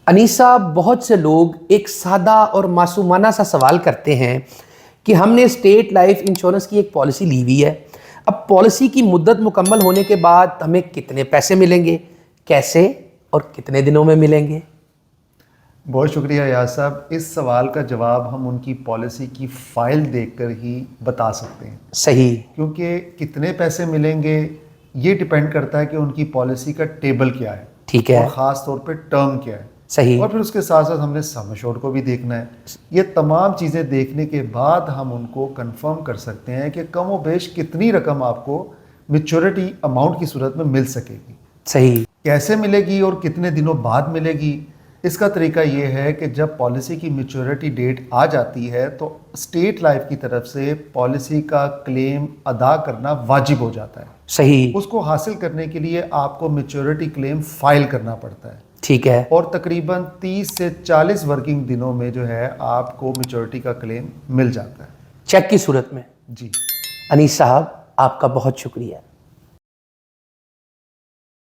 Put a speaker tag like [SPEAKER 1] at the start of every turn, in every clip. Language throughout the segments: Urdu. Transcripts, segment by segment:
[SPEAKER 1] انیسا، بہت سے لوگ ایک سادہ اور معصومانہ سا سوال کرتے ہیں کہ ہم نے اسٹیٹ لائف انشورنس کی ایک پالیسی لی ہوئی ہے، اب پالیسی کی مدت مکمل ہونے کے بعد ہمیں کتنے پیسے ملیں گے، کیسے اور کتنے دنوں میں ملیں گے؟
[SPEAKER 2] بہت شکریہ یاس صاحب. اس سوال کا جواب ہم ان کی پالیسی کی فائل دیکھ کر ہی بتا سکتے ہیں.
[SPEAKER 1] صحیح.
[SPEAKER 2] کیونکہ کتنے پیسے ملیں گے یہ ڈپینڈ کرتا ہے کہ ان کی پالیسی کا ٹیبل کیا ہے،
[SPEAKER 1] ٹھیک ہے.
[SPEAKER 2] اور خاص طور پہ ٹرم کیا ہے.
[SPEAKER 1] صحیح.
[SPEAKER 2] اور پھر اس کے ساتھ ساتھ ہم نے سم ایشورڈ کو بھی دیکھنا ہے. یہ تمام چیزیں دیکھنے کے بعد ہم ان کو کنفرم کر سکتے ہیں کہ کم و بیش کتنی رقم آپ کو میچورٹی اماؤنٹ کی صورت میں مل سکے گی.
[SPEAKER 1] صحیح.
[SPEAKER 2] کیسے ملے گی اور کتنے دنوں بعد ملے گی؟ اس کا طریقہ یہ ہے کہ جب پالیسی کی میچورٹی ڈیٹ آ جاتی ہے تو اسٹیٹ لائف کی طرف سے پالیسی کا کلیم ادا کرنا واجب ہو جاتا ہے.
[SPEAKER 1] صحیح.
[SPEAKER 2] اس کو حاصل کرنے کے لیے آپ کو میچورٹی کلیم فائل کرنا پڑتا ہے.
[SPEAKER 1] ٹھیک ہے.
[SPEAKER 2] اور تقریباً 30 سے 40 ورکنگ دنوں میں جو ہے آپ کو میچورٹی کا کلیم مل جاتا ہے،
[SPEAKER 1] چیک کی صورت میں.
[SPEAKER 2] جی.
[SPEAKER 1] انیس صاحب، آپ کا بہت شکریہ.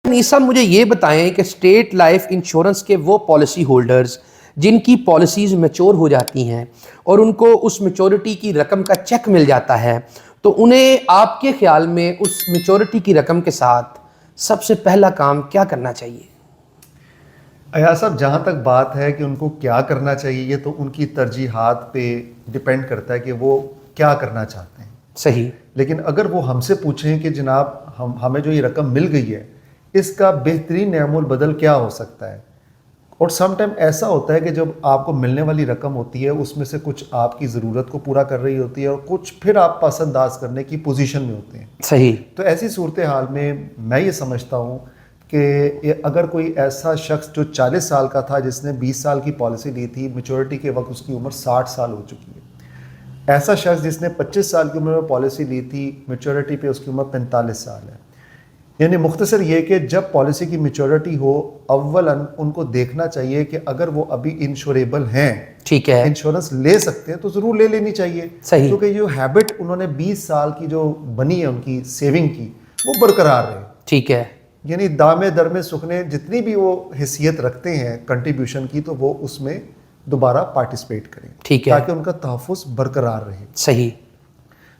[SPEAKER 1] انیس صاحب، مجھے یہ بتائیں کہ اسٹیٹ لائف انشورنس کے وہ پالیسی ہولڈرز جن کی پالیسیز میچور ہو جاتی ہیں اور ان کو اس میچورٹی کی رقم کا چیک مل جاتا ہے، تو انہیں آپ کے خیال میں اس میچورٹی کی رقم کے ساتھ سب سے پہلا کام کیا کرنا چاہیے؟
[SPEAKER 2] ایاز صاحب، جہاں تک بات ہے کہ ان کو کیا کرنا چاہیے، یہ تو ان کی ترجیحات پہ ڈپینڈ کرتا ہے کہ وہ کیا کرنا چاہتے ہیں.
[SPEAKER 1] صحیح.
[SPEAKER 2] لیکن اگر وہ ہم سے پوچھیں کہ جناب ہمیں جو یہ رقم مل گئی ہے اس کا بہترین نعم البدل کیا ہو سکتا ہے، اور سم ٹائم ایسا ہوتا ہے کہ جب آپ کو ملنے والی رقم ہوتی ہے اس میں سے کچھ آپ کی ضرورت کو پورا کر رہی ہوتی ہے اور کچھ پھر آپ پس انداز کرنے کی پوزیشن میں ہوتے ہیں.
[SPEAKER 1] صحیح.
[SPEAKER 2] تو ایسی صورتحال میں یہ سمجھتا ہوں کہ اگر کوئی ایسا شخص جو 40 سال کا تھا جس نے 20 سال کی پالیسی لی تھی، میچورٹی کے وقت اس کی عمر 60 سال ہو چکی ہے. ایسا شخص جس نے 25 سال کی عمر میں پالیسی لی تھی، میچورٹی پہ اس کی عمر 45 سال ہے. یعنی مختصر یہ کہ جب پالیسی کی میچورٹی ہو، اولاً ان کو دیکھنا چاہیے کہ اگر وہ ابھی انشوریبل ہیں،
[SPEAKER 1] ٹھیک ہے،
[SPEAKER 2] انشورنس لے سکتے ہیں تو ضرور لے لینی چاہیے.
[SPEAKER 1] صحیح.
[SPEAKER 2] کیونکہ جو ہیبٹ انہوں نے 20 سال کی جو بنی ہے ان کی سیونگ کی، وہ برقرار رہے.
[SPEAKER 1] ٹھیک ہے.
[SPEAKER 2] یعنی دامے درمے سکھنے جتنی بھی وہ حیثیت رکھتے ہیں کنٹریبیوشن کی، تو وہ اس میں دوبارہ پارٹیسپیٹ کریں.
[SPEAKER 1] ٹھیک ہے.
[SPEAKER 2] تاکہ ان کا تحفظ برقرار رہے.
[SPEAKER 1] صحیح.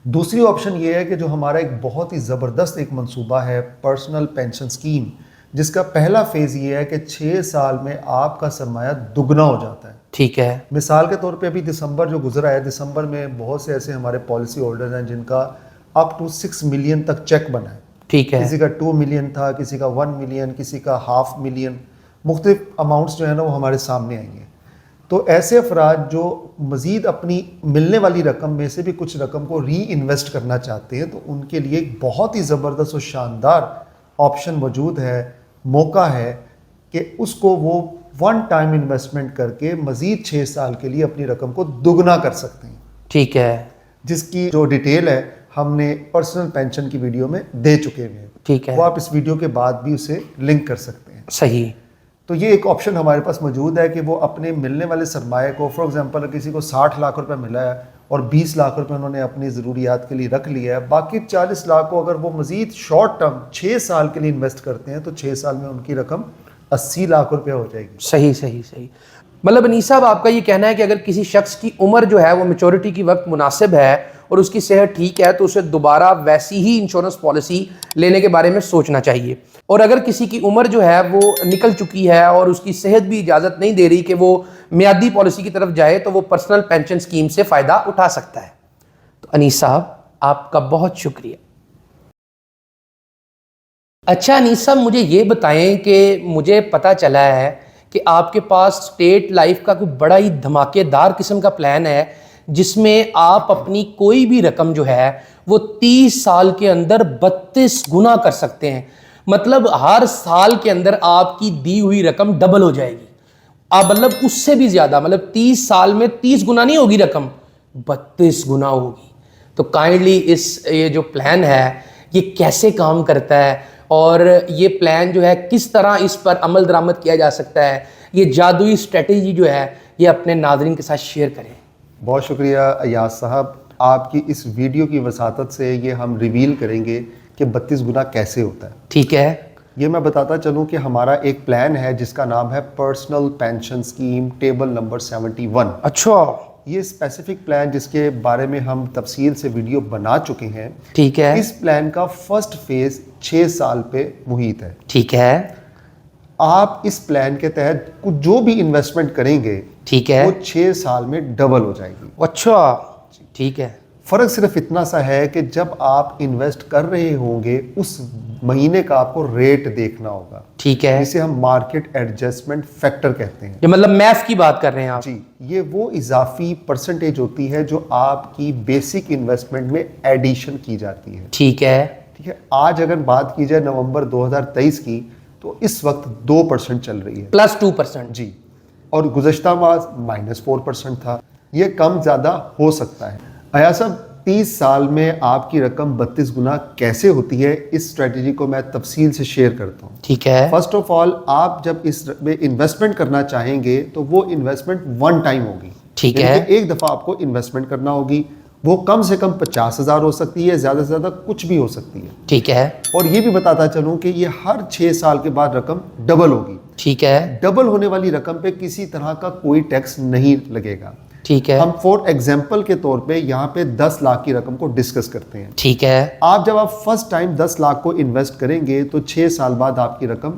[SPEAKER 2] دوسری آپشن یہ ہے کہ جو ہمارا ایک بہت ہی زبردست ایک منصوبہ ہے پرسنل پینشن سکیم، جس کا پہلا فیز یہ ہے کہ 6 سال میں آپ کا سرمایہ دگنا ہو جاتا ہے.
[SPEAKER 1] ٹھیک ہے.
[SPEAKER 2] مثال کے طور پہ ابھی دسمبر جو گزرا ہے، دسمبر میں بہت سے ایسے ہمارے پالیسی ہولڈرز ہیں جن کا اپ ٹو 6 ملین تک چیک بنا ہے.
[SPEAKER 1] ٹھیک ہے.
[SPEAKER 2] کسی کا 2 ملین تھا، کسی کا 1 ملین، کسی کا 0.5 ملین، مختلف اماؤنٹس جو ہیں نا وہ ہمارے سامنے آئی ہیں. تو ایسے افراد جو مزید اپنی ملنے والی رقم میں سے بھی کچھ رقم کو ری انویسٹ کرنا چاہتے ہیں، تو ان کے لیے ایک بہت ہی زبردست اور شاندار آپشن موجود ہے، موقع ہے کہ اس کو وہ ون ٹائم انویسٹمنٹ کر کے مزید 6 سال کے لیے اپنی رقم کو دگنا کر سکتے ہیں.
[SPEAKER 1] ٹھیک ہے.
[SPEAKER 2] جس کی جو ڈیٹیل ہے ہم نے پرسنل پینشن کی ویڈیو میں دے چکے ہیں.
[SPEAKER 1] ٹھیک ہے.
[SPEAKER 2] وہ آپ اس ویڈیو کے بعد بھی اسے لنک کر سکتے ہیں.
[SPEAKER 1] صحیح.
[SPEAKER 2] تو یہ ایک آپشن ہمارے پاس موجود ہے کہ وہ اپنے ملنے والے سرمایہ کو، فار ایگزامپل کسی کو 60 لاکھ روپے ملا ہے اور 20 لاکھ روپے انہوں نے اپنی ضروریات کے لیے رکھ لیا ہے، باقی 40 لاکھ کو اگر وہ مزید شارٹ ٹرم 6 سال کے لیے انویسٹ کرتے ہیں تو 6 سال میں ان کی رقم 80 لاکھ روپے ہو جائے گی.
[SPEAKER 1] صحیح صحیح صحیح. مطلب انیس صاحب، آپ کا یہ کہنا ہے کہ اگر کسی شخص کی عمر جو ہے وہ میچورٹی کی وقت مناسب ہے اور اس کی صحت ٹھیک ہے تو اسے دوبارہ ویسی ہی انشورنس پالیسی لینے کے بارے میں سوچنا چاہیے، اور اگر کسی کی عمر جو ہے وہ نکل چکی ہے اور اس کی صحت بھی اجازت نہیں دے رہی کہ وہ میعادی پالیسی کی طرف جائے تو وہ پرسنل پینشن سکیم سے فائدہ اٹھا سکتا ہے. تو انیس صاحب، آپ کا بہت شکریہ. اچھا انیس صاحب، مجھے یہ بتائیں کہ مجھے پتہ چلا ہے کہ آپ کے پاس اسٹیٹ لائف کا کوئی بڑا ہی دھماکے دار قسم کا پلان ہے جس میں آپ اپنی کوئی بھی رقم جو ہے وہ 30 سال کے اندر 32 گنا کر سکتے ہیں. مطلب ہر سال کے اندر آپ کی دی ہوئی رقم ڈبل ہو جائے گی. آپ مطلب اس سے بھی زیادہ، مطلب 30 سال میں 30 گنا نہیں ہوگی رقم، 32 گنا ہوگی. تو کائنڈلی یہ جو پلان ہے یہ کیسے کام کرتا ہے اور یہ پلان جو ہے کس طرح اس پر عمل درآمد کیا جا سکتا ہے، یہ جادوئی اسٹریٹجی جو ہے یہ اپنے ناظرین کے ساتھ شیئر کریں.
[SPEAKER 2] بہت شکریہ ایاز صاحب. آپ کی اس ویڈیو کی وساطت سے یہ ہم ریویل کریں گے کہ 32 گنا کیسے ہوتا ہے.
[SPEAKER 1] ٹھیک ہے.
[SPEAKER 2] یہ میں بتاتا چلوں کہ ہمارا ایک پلان ہے جس کا نام ہے personal pension scheme table number 71.
[SPEAKER 1] اچھا.
[SPEAKER 2] یہ اسپیسیفک پلان جس کے بارے میں ہم تفصیل سے ویڈیو بنا چکے ہیں.
[SPEAKER 1] ٹھیک ہے.
[SPEAKER 2] اس پلان کا فرسٹ فیز 6 سال پہ محیط ہے.
[SPEAKER 1] ٹھیک ہے.
[SPEAKER 2] آپ اس پلان کے تحت جو بھی انویسٹمنٹ کریں گے
[SPEAKER 1] ٹھیک ہے
[SPEAKER 2] وہ 6 سال میں ڈبل ہو جائے گی.
[SPEAKER 1] اچھا. ٹھیک ہے.
[SPEAKER 2] فرق صرف اتنا سا ہے کہ جب آپ انویسٹ کر رہے ہوں گے اس مہینے کا آپ کو ریٹ دیکھنا ہوگا.
[SPEAKER 1] ٹھیک ہے.
[SPEAKER 2] جسے ہم مارکیٹ ایڈجسٹمنٹ فیکٹر کہتے ہیں.
[SPEAKER 1] یہ مطلب میف کی بات کر رہے ہیں آپ.
[SPEAKER 2] جی, یہ وہ اضافی پرسنٹیج ہوتی ہے جو آپ کی بیسک انویسٹمنٹ میں ایڈیشن کی جاتی ہے.
[SPEAKER 1] ٹھیک ہے.
[SPEAKER 2] ٹھیک ہے. آج اگر بات کی جائے نومبر 2023 کی تو اس وقت 2% چل رہی ہے.
[SPEAKER 1] +2%.
[SPEAKER 2] جی, اور گزشتہ ماہ -4% تھا. یہ کم زیادہ ہو سکتا ہے. ایاز صاحب, 30 سال میں آپ کی رقم 32 گنا کیسے ہوتی ہے, اس اسٹریٹجی کو میں تفصیل سے شیئر کرتا ہوں.
[SPEAKER 1] ٹھیک ہے.
[SPEAKER 2] فرسٹ آف آل, آپ جب اس میں انویسٹمنٹ کرنا چاہیں گے تو وہ انویسٹمنٹ ون ٹائم ہوگی.
[SPEAKER 1] ٹھیک ہے.
[SPEAKER 2] ایک دفعہ آپ کو انویسٹمنٹ کرنا ہوگی. وہ کم سے کم 50,000 ہو سکتی ہے, زیادہ سے زیادہ کچھ بھی ہو سکتی ہے.
[SPEAKER 1] ٹھیک ہے.
[SPEAKER 2] اور یہ بھی بتاتا چلوں کہ یہ ہر 6 سال کے بعد رقم ڈبل ہوگی.
[SPEAKER 1] ٹھیک ہے.
[SPEAKER 2] ڈبل ہونے والی رقم پہ کسی طرح کا کوئی ٹیکس نہیں لگے گا.
[SPEAKER 1] ٹھیک ہے.
[SPEAKER 2] ہم فور ایگزامپل کے طور پہ یہاں پہ 10 لاکھ کی رقم کو ڈسکس کرتے ہیں.
[SPEAKER 1] ٹھیک ہے.
[SPEAKER 2] جب آپ فرسٹ ٹائم 10 لاکھ کو انویسٹ کریں گے تو 6 سال بعد آپ کی رقم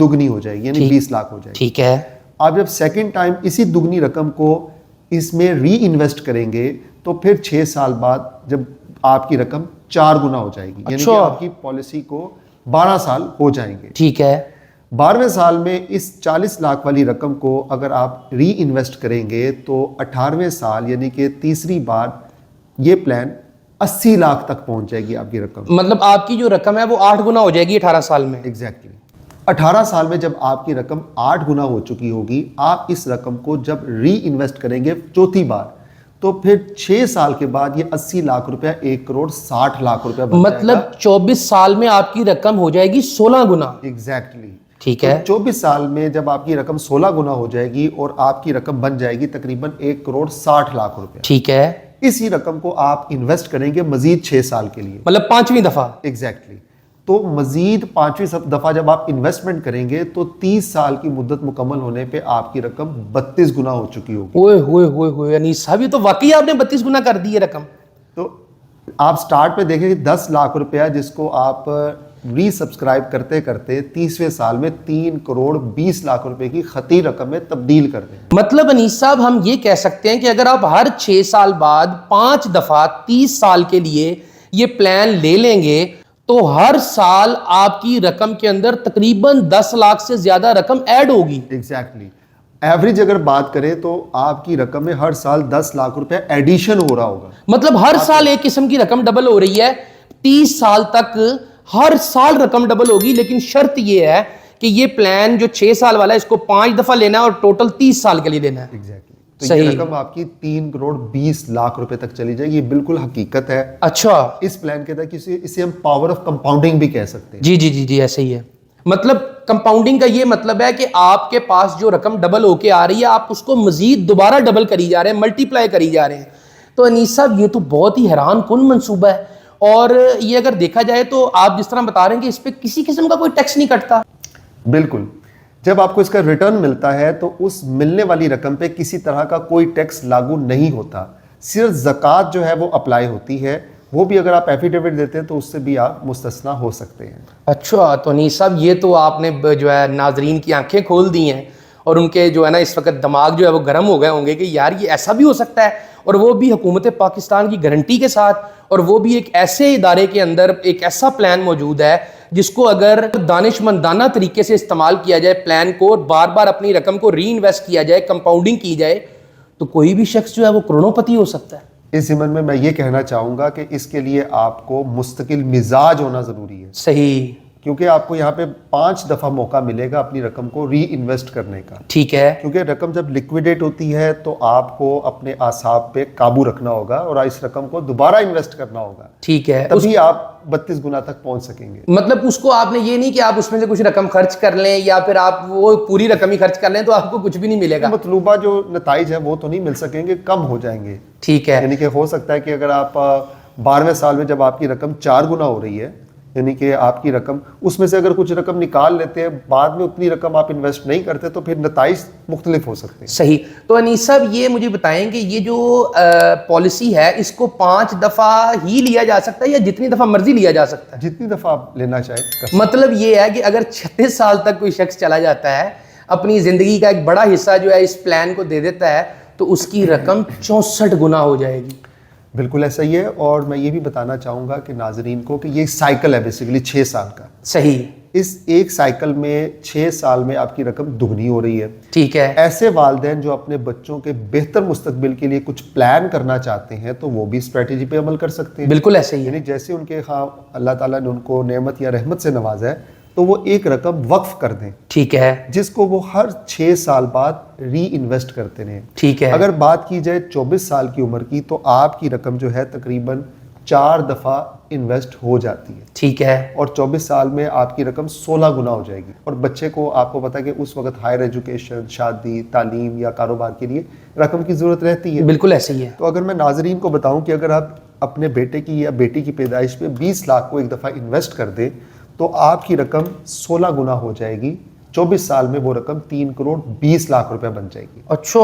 [SPEAKER 2] دگنی ہو جائے گی, یعنی 20 لاکھ ہو جائے گی.
[SPEAKER 1] ٹھیک ہے.
[SPEAKER 2] آپ جب سیکنڈ ٹائم اسی دگنی رقم کو اس میں ری انویسٹ کریں گے تو پھر 6 سال بعد جب آپ کی رقم 4 گنا ہو جائے گی, یعنی کہ آپ کی پالیسی کو 12 سال ہو جائیں گے.
[SPEAKER 1] ٹھیک ہے.
[SPEAKER 2] 12ویں سال میں اس 40 لاکھ والی رقم کو اگر آپ ری انویسٹ کریں گے تو 18ویں سال یعنی کہ تیسری بار یہ پلان 80 لاکھ تک پہنچ جائے گی آپ کی رقم.
[SPEAKER 1] مطلب آپ کی جو رقم ہے وہ 8 گنا ہو جائے گی 18 سال میں.
[SPEAKER 2] ایگزیکٹلی. 18 سال میں جب آپ کی رقم 8 گنا ہو چکی ہوگی, آپ اس رقم کو جب ری انویسٹ کریں گے چوتھی بار تو پھر 6 سال کے بعد یہ 80 لاکھ روپیہ 1,60,00,000 روپیہ بن جائے گا.
[SPEAKER 1] مطلب 24 سال میں آپ کی رقم ہو جائے گی 16 گنا.
[SPEAKER 2] ایگزیکٹلی.
[SPEAKER 1] ٹھیک ہے.
[SPEAKER 2] 24 سال میں جب آپ کی رقم 16 گنا ہو جائے گی اور آپ کی رقم بن جائے گی تقریباً 1,60,00,000 روپیہ.
[SPEAKER 1] ٹھیک ہے.
[SPEAKER 2] اسی رقم کو آپ انویسٹ کریں گے مزید 6 سال کے لیے,
[SPEAKER 1] مطلب 5ویں دفعہ.
[SPEAKER 2] ایگزیکٹلی. تو مزید 5ویں دفعہ جب آپ انویسٹمنٹ کریں گے تو 30 سال کی مدت مکمل ہونے پہ آپ کی رقم 32 گنا ہو چکی ہوگی.
[SPEAKER 1] اوئے ہوئے ہوئے ہوئے, یعنی صاحب یہ تو واقعی آپ نے 32 گنا کر دی ہے رقم.
[SPEAKER 2] تو آپ سٹارٹ پہ دیکھیں کہ 10 لاکھ روپیہ جس کو آپ ری سبسکرائب کرتے کرتے 30ویں سال میں 3,20,00,000 روپے کی خطی رقم میں تبدیل کر دیں.
[SPEAKER 1] مطلب انیس صاحب ہم یہ کہہ سکتے ہیں کہ اگر آپ ہر 6 سال بعد 5 دفعہ 30 سال کے لیے یہ پلان لے لیں گے تو ہر سال آپ کی رقم کے اندر تقریباً 10 لاکھ سے زیادہ رقم ایڈ ہوگی.
[SPEAKER 2] ایگزیکٹلی. ایوریج اگر بات کریں تو آپ کی رقم میں ہر سال 10 لاکھ روپے ایڈیشن ہو رہا ہوگا.
[SPEAKER 1] مطلب ہر سال ایک قسم کی رقم ڈبل ہو رہی ہے. 30 سال تک ہر سال رقم ڈبل ہوگی, لیکن شرط یہ ہے کہ یہ پلان جو 6 سال والا ہے اس کو 5 دفعہ لینا ہے اور ٹوٹل 30 سال کے لیے لینا ہے.
[SPEAKER 2] ایگزیکٹلی. تو یہ رقم آپ کی 3,20,00,000 روپے تک چلی جائے گی. یہ بالکل حقیقت ہے.
[SPEAKER 1] اچھا.
[SPEAKER 2] اس پلان کے تحت اسے ہم پاور آف کمپاؤنڈنگ بھی کہہ سکتے ہیں.
[SPEAKER 1] جی جی جی جی ایسے ہی ہے. مطلب کمپاؤنڈنگ کا یہ مطلب ہے کہ آپ کے پاس جو رقم ڈبل ہو کے آ رہی ہے آپ اس کو مزید دوبارہ ڈبل کری جا رہے ہیں, ملٹی پلائی کری جا رہے ہیں. تو انیس صاحب یہ تو بہت ہی حیران کن منصوبہ ہے, اور یہ اگر دیکھا جائے تو آپ جس طرح بتا رہے ہیں کہ اس پہ کسی قسم کا کوئی ٹیکس نہیں کٹتا.
[SPEAKER 2] بالکل. جب آپ کو اس کا ریٹرن ملتا ہے تو اس ملنے والی رقم پہ کسی طرح کا کوئی ٹیکس لاگو نہیں ہوتا, صرف زکوٰۃ جو ہے وہ اپلائی ہوتی ہے. وہ بھی اگر آپ ایفیڈیوٹ دیتے ہیں تو اس سے بھی آپ مستثنا ہو سکتے ہیں.
[SPEAKER 1] اچھا. تو انیس صاحب یہ تو آپ نے جو ہے ناظرین کی آنکھیں کھول دی ہیں, اور ان کے جو ہے نا اس وقت دماغ جو ہے وہ گرم ہو گئے ہوں گے کہ یار یہ ایسا بھی ہو سکتا ہے, اور وہ بھی حکومت پاکستان کی گارنٹی کے ساتھ, اور وہ بھی ایک ایسے ادارے کے اندر ایک ایسا پلان موجود ہے جس کو اگر دانش مندانہ طریقے سے استعمال کیا جائے, پلان کو بار بار اپنی رقم کو ری انویسٹ کیا جائے, کمپاؤنڈنگ کی جائے, تو کوئی بھی شخص جو ہے وہ کروڑوں پتی ہو سکتا ہے.
[SPEAKER 2] اس ضمن میں یہ کہنا چاہوں گا کہ اس کے لیے آپ کو مستقل مزاج ہونا ضروری ہے.
[SPEAKER 1] صحیح.
[SPEAKER 2] کیونکہ آپ کو یہاں پہ 5 دفعہ موقع ملے گا اپنی رقم کو ری انویسٹ کرنے کا.
[SPEAKER 1] ٹھیک ہے.
[SPEAKER 2] کیونکہ رقم جب لیکویڈیٹ ہوتی ہے تو آپ کو اپنے اعصاب پہ قابو رکھنا ہوگا اور اس رقم کو دوبارہ انویسٹ کرنا ہوگا.
[SPEAKER 1] ٹھیک ہے.
[SPEAKER 2] تبھی آپ 32 گنا تک پہنچ سکیں گے.
[SPEAKER 1] مطلب اس کو آپ نے یہ نہیں کہ آپ اس میں سے کچھ رقم خرچ کر لیں یا پھر آپ وہ پوری رقم ہی خرچ کر لیں تو آپ کو کچھ بھی نہیں ملے گا.
[SPEAKER 2] مطلوبہ جو نتائج ہیں وہ تو نہیں مل سکیں گے, کم ہو جائیں گے.
[SPEAKER 1] ٹھیک ہے.
[SPEAKER 2] یعنی کہ ہو سکتا ہے کہ اگر آپ 12ویں سال میں جب آپ کی رقم 4 گنا ہو رہی ہے یعنی کہ آپ کی رقم اس میں سے اگر کچھ رقم نکال لیتے ہیں بعد میں اتنی رقم آپ انویسٹ نہیں کرتے تو پھر نتائج مختلف ہو سکتے ہیں.
[SPEAKER 1] صحیح. تو انیس صاحب یہ مجھے بتائیں کہ یہ جو پالیسی ہے اس کو 5 دفعہ ہی لیا جا سکتا ہے یا جتنی دفعہ مرضی لیا جا سکتا ہے؟
[SPEAKER 2] جتنی دفعہ آپ لینا چاہیں.
[SPEAKER 1] مطلب یہ ہے کہ اگر 36 سال تک کوئی شخص چلا جاتا ہے اپنی زندگی کا ایک بڑا حصہ جو ہے اس پلان کو دے دیتا ہے تو اس کی رقم 64 گنا ہو جائے گی.
[SPEAKER 2] بالکل ایسا ہی ہے. اور میں یہ بھی بتانا چاہوں گا کہ ناظرین کو کہ یہ سائیکل ہے بیسیکلی 6 سال کا.
[SPEAKER 1] صحیح.
[SPEAKER 2] اس ایک سائیکل میں 6 سال میں آپ کی رقم دگنی ہو رہی ہے.
[SPEAKER 1] ٹھیک ہے.
[SPEAKER 2] ایسے والدین جو اپنے بچوں کے بہتر مستقبل کے لیے کچھ پلان کرنا چاہتے ہیں تو وہ بھی اسٹریٹجی پہ عمل کر سکتے ہیں.
[SPEAKER 1] بالکل ایسے ہی ہے.
[SPEAKER 2] یعنی جیسے ان کے خواہ اللہ تعالیٰ نے ان کو نعمت یا رحمت سے نوازا ہے تو وہ ایک رقم وقف کر دیں.
[SPEAKER 1] ٹھیک ہے.
[SPEAKER 2] جس کو وہ ہر 6 سال بعد ری انویسٹ کرتے رہیں.
[SPEAKER 1] ٹھیک ہے.
[SPEAKER 2] اگر بات کی جائے 24 سال کی عمر کی تو آپ کی رقم جو ہے تقریباً 4 دفعہ انویسٹ ہو جاتی ہے.
[SPEAKER 1] ٹھیک ہے.
[SPEAKER 2] اور 24 سال میں آپ کی رقم 16 گنا ہو جائے گی. اور بچے کو آپ کو پتا کہ اس وقت ہائر ایجوکیشن، شادی، تعلیم یا کاروبار کے لیے رقم کی ضرورت رہتی ہے.
[SPEAKER 1] بالکل ایسے ہی ہے.
[SPEAKER 2] تو اگر میں ناظرین کو بتاؤں کہ اگر آپ اپنے بیٹے کی یا بیٹی کی پیدائش پہ 20 لاکھ کو ایک دفعہ انویسٹ کر دیں تو آپ کی رقم 16 گنا ہو جائے گی. 24 سال میں وہ رقم 3 کروڑ 20 لاکھ روپے بن جائے گی.
[SPEAKER 1] اچھا.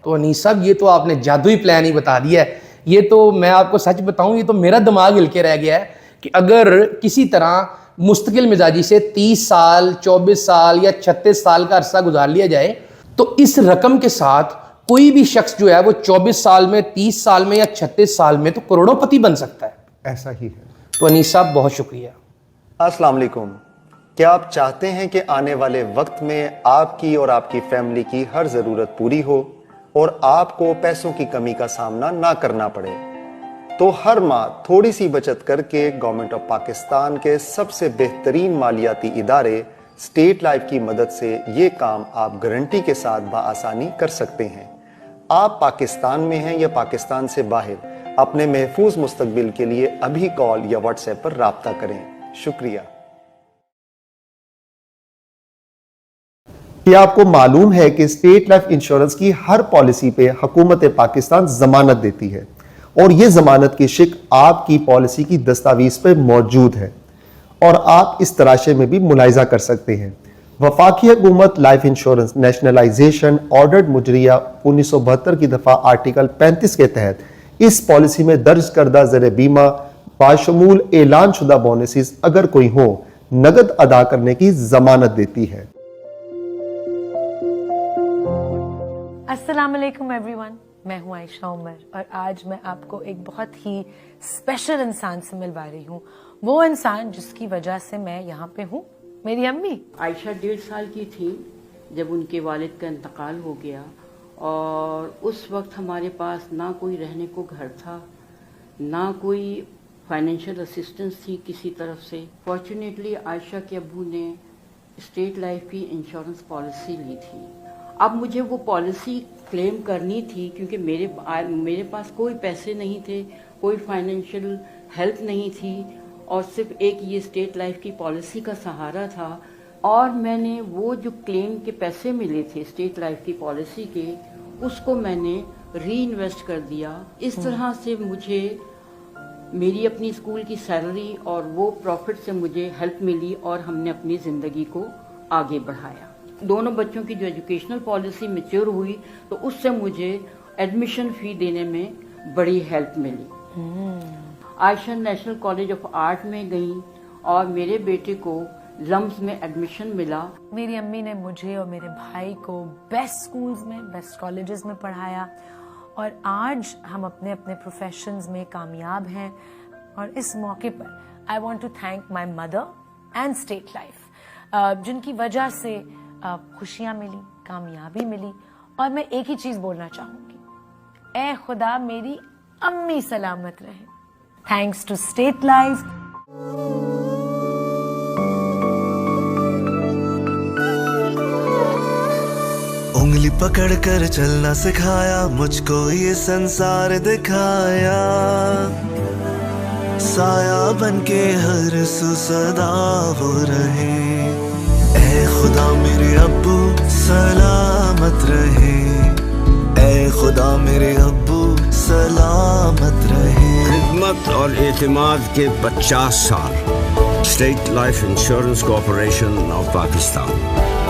[SPEAKER 1] تو انیس صاحب یہ تو آپ نے جادوئی پلان ہی بتا دیا ہے. یہ تو میں آپ کو سچ بتاؤں یہ تو میرا دماغ ہل کے رہ گیا ہے کہ اگر کسی طرح مستقل مزاجی سے 30 سال 24 سال یا 36 سال کا عرصہ گزار لیا جائے تو اس رقم کے ساتھ کوئی بھی شخص جو ہے وہ 24 سال میں 30 سال میں یا 36 سال میں تو کروڑوں پتی بن سکتا ہے.
[SPEAKER 2] ایسا ہی ہے.
[SPEAKER 1] تو انیس صاحب بہت شکریہ.
[SPEAKER 2] السلام علیکم. کیا آپ چاہتے ہیں کہ آنے والے وقت میں آپ کی اور آپ کی فیملی کی ہر ضرورت پوری ہو اور آپ کو پیسوں کی کمی کا سامنا نہ کرنا پڑے؟ تو ہر ماہ تھوڑی سی بچت کر کے گورنمنٹ آف پاکستان کے سب سے بہترین مالیاتی ادارے اسٹیٹ لائف کی مدد سے یہ کام آپ گارنٹی کے ساتھ بآسانی کر سکتے ہیں. آپ پاکستان میں ہیں یا پاکستان سے باہر، اپنے محفوظ مستقبل کے لیے ابھی کال یا واٹس ایپ پر رابطہ کریں. شکریہ. کیا آپ کو معلوم ہے کہ اسٹیٹ لائف انشورنس کی ہر پالیسی پہ حکومت پاکستان ضمانت دیتی ہے اور یہ ضمانت کی شک آپ کی پالیسی کی دستاویز پہ موجود ہے اور آپ اس تراشے میں بھی ملاحظہ کر سکتے ہیں. وفاقی حکومت لائف انشورنس نیشنلائزیشن آرڈرڈ مجریہ 1972 کی دفعہ آرٹیکل 35 کے تحت اس پالیسی میں درج کردہ زر بیمہ باشمول اعلان شدہ بونسز اگر کوئی ہو نقد ادا کرنے کی ضمانت دیتی ہے.
[SPEAKER 3] السلام علیکم ایوری ون. میں ہوں عائشہ عمر اور آج میں آپ کو ایک بہت ہی اسپیشل انسان سے ملوا رہی ہوں. وہ انسان جس کی وجہ سے میں یہاں پہ ہوں، میری امی.
[SPEAKER 4] عائشہ 1.5 سال کی تھی جب ان کے والد کا انتقال ہو گیا اور اس وقت ہمارے پاس نہ کوئی رہنے کو گھر تھا، نہ کوئی فائنینشیل اسسٹنس تھی کسی طرف سے. فارچونیٹلی عائشہ کے ابو نے اسٹیٹ لائف کی انشورنس پالیسی لی تھی. اب مجھے وہ پالیسی کلیم کرنی تھی کیونکہ میرے پاس کوئی پیسے نہیں تھے، کوئی فائنینشیل ہیلپ نہیں تھی اور صرف ایک یہ اسٹیٹ لائف کی پالیسی کا سہارا تھا. اور میں نے وہ جو کلیم کے پیسے ملے تھے اسٹیٹ لائف کی پالیسی کے، اس کو میں نے ری انویسٹ کر دیا. اس طرح سے مجھے میری اپنی اسکول کی سیلری اور وہ پروفٹ سے مجھے ہیلپ ملی اور ہم نے اپنی زندگی کو آگے بڑھایا. دونوں بچوں کی جو ایجوکیشنل پالیسی میچور ہوئی تو اس سے مجھے ایڈمیشن فی دینے میں بڑی ہیلپ ملی. عائشہ نیشنل کالج آف آرٹ میں گئیں اور میرے بیٹے کو لمز میں ایڈمیشن ملا.
[SPEAKER 3] میری امی نے مجھے اور میرے بھائی کو بیسٹ سکولز میں، بیسٹ کالجز میں پڑھایا اور آج ہم اپنے اپنے پروفیشنز میں کامیاب ہیں. اور اس موقع پر I want to thank my mother and state life جن کی وجہ سے خوشیاں ملی، کامیابی ملی. اور میں ایک ہی چیز بولنا چاہوں گی، اے خدا میری امی سلامت رہے. Thanks to State Life.
[SPEAKER 5] انگلی پکڑ کر چلنا سکھایا، مجھ کو یہ سنسار دکھایا، سایہ بن کے ہر سو صدا وہ رہے. اے خدا میرے ابو سلامت رہے، اے خدا میرے ابو سلامت رہے.
[SPEAKER 6] خدمت اور اعتماد کے 50 سال State Life Insurance Corporation of Pakistan.